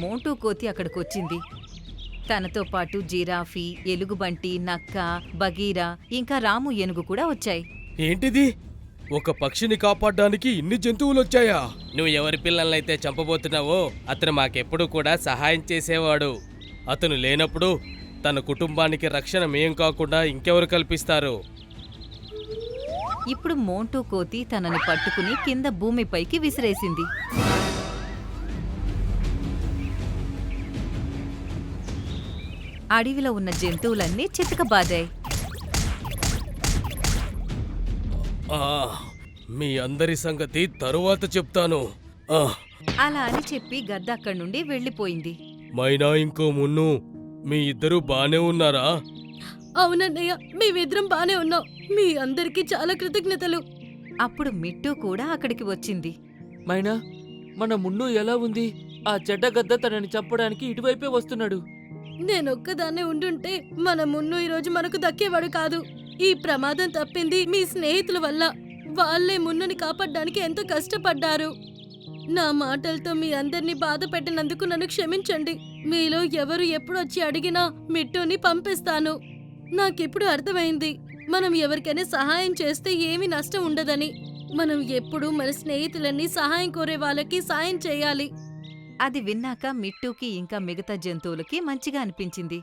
మోంటూ కోతి అక్కడికొచ్చింది. తనతో పాటు జిరాఫీ, ఎలుగుబంటి, నక్క, బగీరా ఇంకా రాము ఏనుగు కూడా వచ్చాయి. ఏంటిది? ఒక పక్షిని కాపాడ్డానికి ఇన్ని జంతువులొచ్చాయా? నువ్వు ఎవరి పిల్లలనైతే చంపబోతున్నావో అతను మాకెప్పుడు కూడా సహాయం చేసేవాడు. అతను లేనప్పుడు తన కుటుంబానికి రక్షణ మేం కాకుండా ఇంకెవరు కల్పిస్తారు? ఇప్పుడు మోంటూ కోతి తనని పట్టుకుని కింద భూమిపైకి విసిరేసింది. అడవిలో ఉన్న జంతువులన్నీ చితకబాదాయి. ఆ, మీ అందరి సంగతి తరువాత చెప్తాను. ఆ, అలా అని చెప్పి గద్ద అక్కడి నుండి వెళ్ళిపోయింది. మైనా ఇంకో మున్ను, మీ ఇద్దరు బానే ఉన్నారా? అవునన్నయ్య, మేమిద్దరం బానే ఉన్నాం. మీ అందరికీ చాలా కృతజ్ఞతలు. అప్పుడు మిట్టూ కూడా అక్కడికి వచ్చింది. మైనా, మన మున్ను ఎలా ఉంది? ఆ చెడ్డ గద్ద తనని చంపడానికి ఇటువైపే వస్తున్నాడు. నేనొక్కదాన్నే ఉండుంటే మన మున్ను ఈరోజు మనకు దక్కేవాడు కాదు. ఈ ప్రమాదం తప్పింది మీ స్నేహితుల వల్ల. వాళ్ళే మున్నుని కాపాడడానికి ఎంతో కష్టపడ్డారు. నా మాటలతో మీ అందరినీ బాధ పెట్టినందుకు నన్ను క్షమించండి. మీలో ఎవరు ఎప్పుడు వచ్చి అడిగినా మిట్టుని పంపిస్తాను. నాకిప్పుడు అర్థమైంది, మనం ఎవరికైనా సహాయం చేస్తే ఏమీ నష్టం ఉండదని. మనం ఎప్పుడూ మన స్నేహితులన్నీ సహాయం కోరే వాళ్ళకి సాయం చేయాలి. అది విన్నాక మిట్టూకి ఇంకా మిగతా జంతువులకి మంచిగా అనిపించింది.